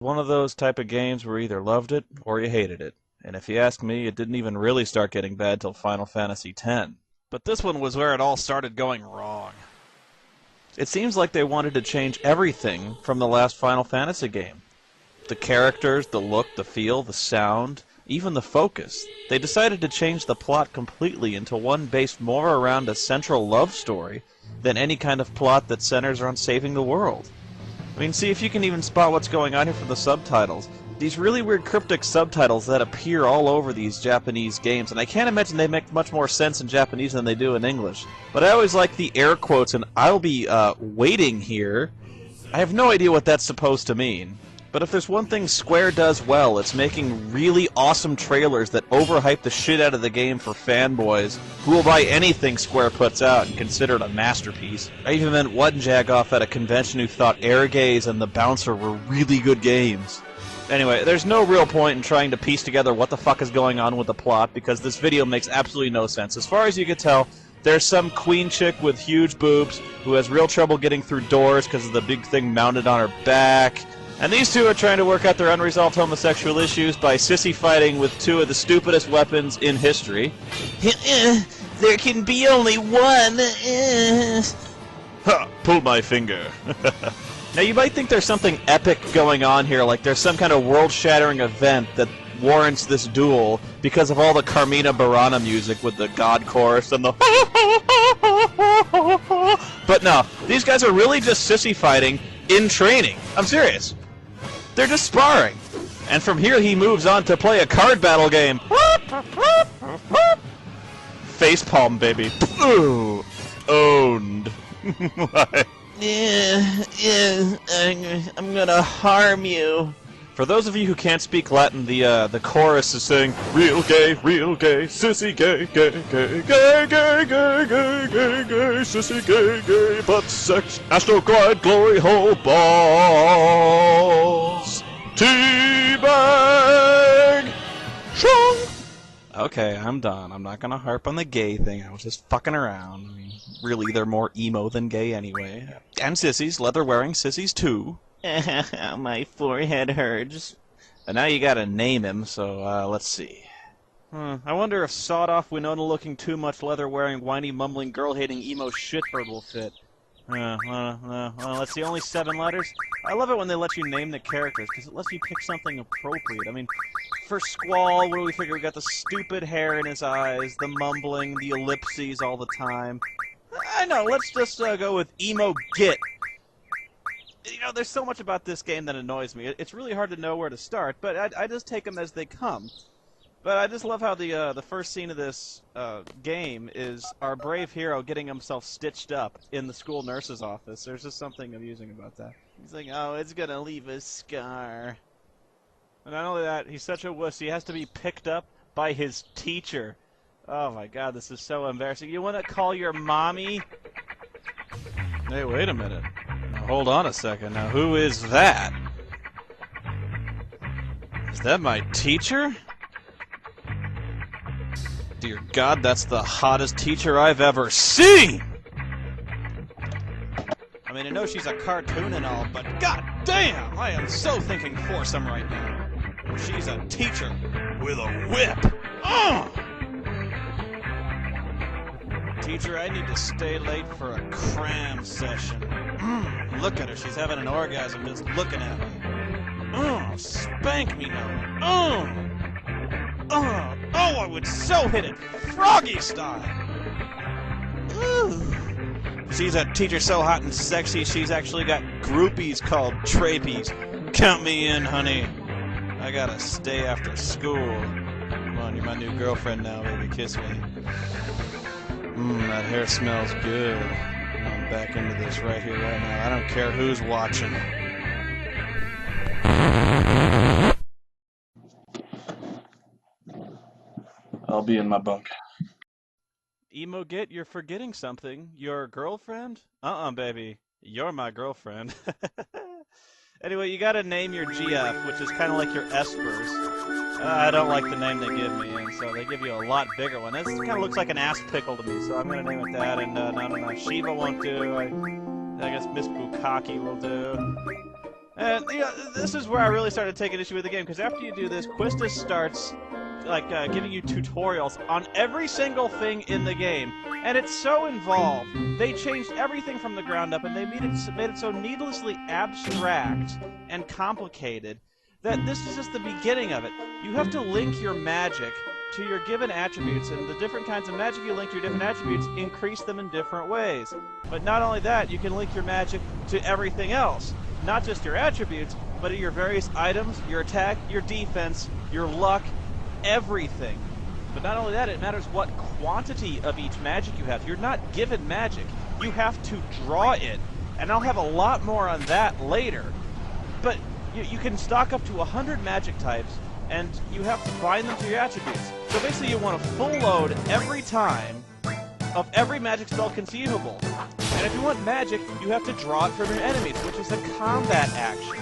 One of those type of games where you either loved it or you hated it. And if you ask me, it didn't even really start getting bad till Final Fantasy X. But this one was where it all started going wrong. It seems like they wanted to change everything from the last Final Fantasy game. The characters, the look, the feel, the sound, even the focus. They decided to change the plot completely into one based more around a central love story than any kind of plot that centers around saving the world. I mean, see if you can even spot what's going on here from the subtitles. These really weird cryptic subtitles that appear all over these Japanese games, and I can't imagine they make much more sense in Japanese than they do in English. But I always like the air quotes, and I'll be waiting here. I have no idea what that's supposed to mean. But if there's one thing Square does well, it's making really awesome trailers that overhype the shit out of the game for fanboys who will buy anything Square puts out and consider it a masterpiece. I even met one jagoff at a convention who thought Air Gaze and The Bouncer were really good games. Anyway, there's no real point in trying to piece together what the fuck is going on with the plot because this video makes absolutely no sense. As far as you can tell, there's some queen chick with huge boobs who has real trouble getting through doors because of the big thing mounted on her back. And these two are trying to work out their unresolved homosexual issues by sissy fighting with two of the stupidest weapons in history. There can be only one. Ha! Pull my finger. Now you might think there's something epic going on here, like there's some kind of world-shattering event that warrants this duel because of all the Carmina Burana music with the God chorus and the But no, these guys are really just sissy fighting in training. I'm serious. They're just sparring. And from here he moves on to play a card battle game. Facepalm, baby. Ooh. Owned. I'm gonna harm you. For those of you who can't speak Latin, the chorus is saying, real gay, sissy gay, gay, gay, gay, gay, gay, gay, gay, gay, sissy gay, gay, butt sex, astroglide, glory hole, balls, teabag, shunk. Okay, I'm done. I'm not gonna harp on the gay thing. I was just fucking around. I mean, really, they're more emo than gay anyway. And sissies, leather-wearing sissies too. My forehead hurts. And now you gotta name him, so, let's see. I wonder if sawed-off Winona-looking too much leather-wearing, whiny, mumbling, girl-hating, emo shitbird will fit. Well, let's see, only 7 letters? I love it when they let you name the characters, because it lets you pick something appropriate. I mean, for Squall, what do we figure? We got the stupid hair in his eyes, the mumbling, the ellipses all the time. I know, let's just go with Emo Git. You know, there's so much about this game that annoys me. It's really hard to know where to start, but I just take them as they come. But I just love how the first scene of this game is our brave hero getting himself stitched up in the school nurse's office. There's just something amusing about that. He's like, oh, it's gonna leave a scar. And not only that, he's such a wuss, he has to be picked up by his teacher. Oh my god, this is so embarrassing. You wanna call your mommy? Hey, wait a minute. Now, hold on a second. Now, who is that? Is that my teacher? Dear God, that's the hottest teacher I've ever seen! I mean, I know she's a cartoon and all, but god damn, I am so thinking foursome right now. She's a teacher with a whip. Teacher, I need to stay late for a cram session. Look at her, she's having an orgasm just looking at me. Spank me now. Oh, I would so hit it, Froggy style! Ooh. She's a teacher so hot and sexy, she's actually got groupies called Trapies. Count me in, honey. I gotta stay after school. Come on, you're my new girlfriend now, baby, kiss me. That hair smells good. I'm back into this right here, right now. I don't care who's watching. I'll be in my bunk. Emo Git, you're forgetting something. Your girlfriend? Baby. You're my girlfriend. Anyway, you gotta name your GF, which is kind of like your Espers. I don't like the name they give me, and so they give you a lot bigger one. This kind of looks like an ass pickle to me, so I'm gonna name it that, and no, Shiva won't do. I guess Miss Bukaki will do. And this is where I really started taking issue with the game, because after you do this, Quistis starts giving you tutorials on every single thing in the game, and it's so involved. They changed everything from the ground up, and they made it so needlessly abstract and complicated that this is just the beginning of it. You have to link your magic to your given attributes, and the different kinds of magic you link to your different attributes increase them in different ways. But not only that, you can link your magic to everything else. Not just your attributes, but your various items, your attack, your defense, your luck, everything. But not only that, it matters what quantity of each magic you have. You're not given magic. You have to draw it. And I'll have a lot more on that later. But you can stock up to 100 magic types, and you have to bind them to your attributes. So basically you want a full load every time of every magic spell conceivable. And if you want magic, you have to draw it from your enemies, which is a combat action.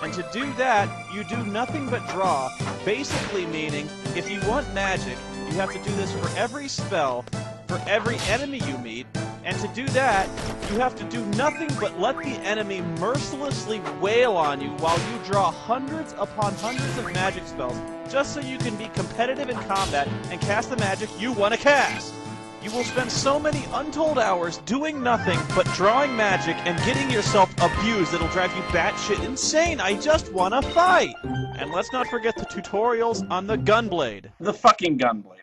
And to do that, you do nothing but draw, basically meaning, if you want magic, you have to do this for every spell, for every enemy you meet, and to do that, you have to do nothing but let the enemy mercilessly wail on you while you draw hundreds upon hundreds of magic spells, just so you can be competitive in combat and cast the magic you want to cast. You will spend so many untold hours doing nothing but drawing magic and getting yourself abused it'll drive you batshit insane. I just want to fight! And let's not forget the tutorials on the Gunblade. The fucking Gunblade.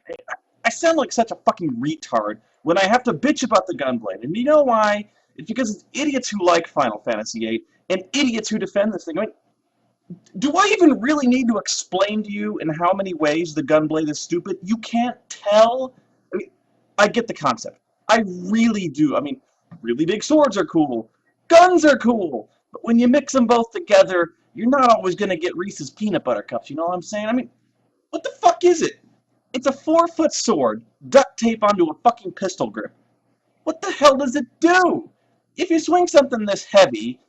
I sound like such a fucking retard when I have to bitch about the Gunblade. And you know why? It's because it's idiots who like Final Fantasy VIII and idiots who defend this thing. I mean, do I even really need to explain to you in how many ways the Gunblade is stupid? You can't tell? I mean, I get the concept. I really do. I mean, really big swords are cool. Guns are cool. But when you mix them both together, you're not always going to get Reese's Peanut Butter Cups, you know what I'm saying? I mean, what the fuck is it? It's a 4-foot sword, duct tape onto a fucking pistol grip. What the hell does it do? If you swing something this heavy,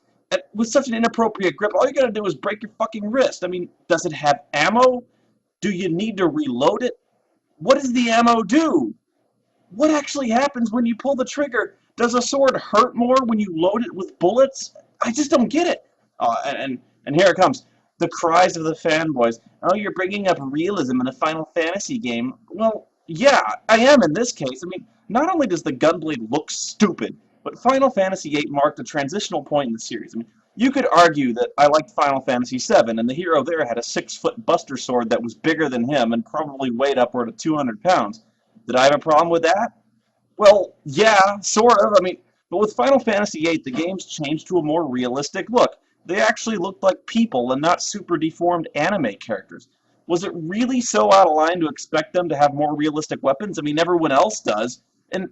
with such an inappropriate grip, all you gotta do is break your fucking wrist. I mean, does it have ammo? Do you need to reload it? What does the ammo do? What actually happens when you pull the trigger? Does a sword hurt more when you load it with bullets? I just don't get it. And here it comes. The cries of the fanboys. Oh, you're bringing up realism in a Final Fantasy game. Well, yeah, I am in this case. I mean, not only does the Gunblade look stupid, but Final Fantasy VIII marked a transitional point in the series. I mean, you could argue that I liked Final Fantasy VII, and the hero there had a 6-foot Buster Sword that was bigger than him and probably weighed upward of 200 pounds. Did I have a problem with that? Well, yeah, sort of. I mean, but with Final Fantasy VIII, the game's changed to a more realistic look. They actually looked like people and not super deformed anime characters. Was it really so out of line to expect them to have more realistic weapons? I mean, everyone else does. And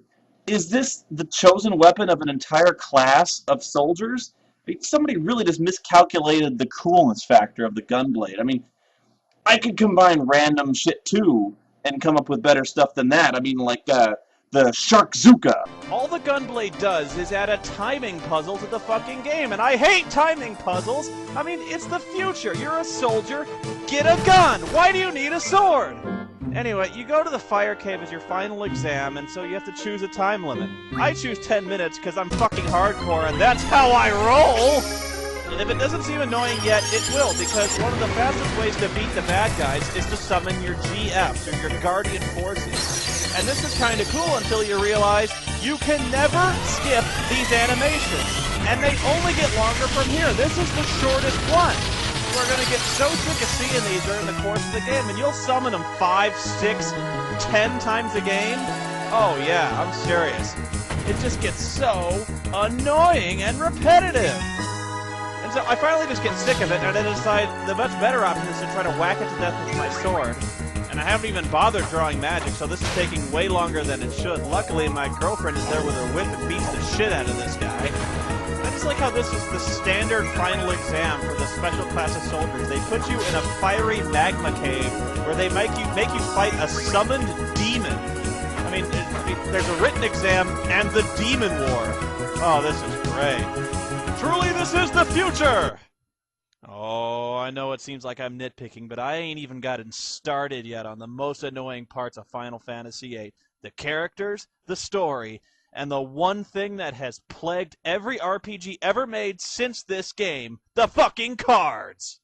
is this the chosen weapon of an entire class of soldiers? I mean, somebody really just miscalculated the coolness factor of the Gunblade. I mean, I could combine random shit too and come up with better stuff than that. I mean, like, the Sharkzooka. All the Gunblade does is add a timing puzzle to the fucking game, and I hate timing puzzles! I mean, it's the future. You're a soldier. Get a gun! Why do you need a sword? Anyway, you go to the fire cave as your final exam, and so you have to choose a time limit. I choose 10 minutes because I'm fucking hardcore, and that's how I roll! And if it doesn't seem annoying yet, it will, because one of the fastest ways to beat the bad guys is to summon your GFs, or your Guardian Forces. And this is kind of cool until you realize you can never skip these animations. And they only get longer from here. This is the shortest one. We're going to get so sick of seeing these during the course of the game, and you'll summon them 5, 6, 10 times a game. Oh yeah, I'm serious. It just gets so annoying and repetitive. And so I finally just get sick of it, and I decide the much better option is to try to whack it to death with my sword. And I haven't even bothered drawing magic, so this is taking way longer than it should. Luckily, my girlfriend is there with her whip and beats the shit out of this guy. I just like how this is the standard final exam for the special class of soldiers. They put you in a fiery magma cave where they make you fight a summoned demon. I mean, there's a written exam and the demon war. Oh, this is great. Truly, this is the future! Oh, I know it seems like I'm nitpicking, but I ain't even gotten started yet on the most annoying parts of Final Fantasy VIII. The characters, the story, and the one thing that has plagued every RPG ever made since this game, the fucking cards!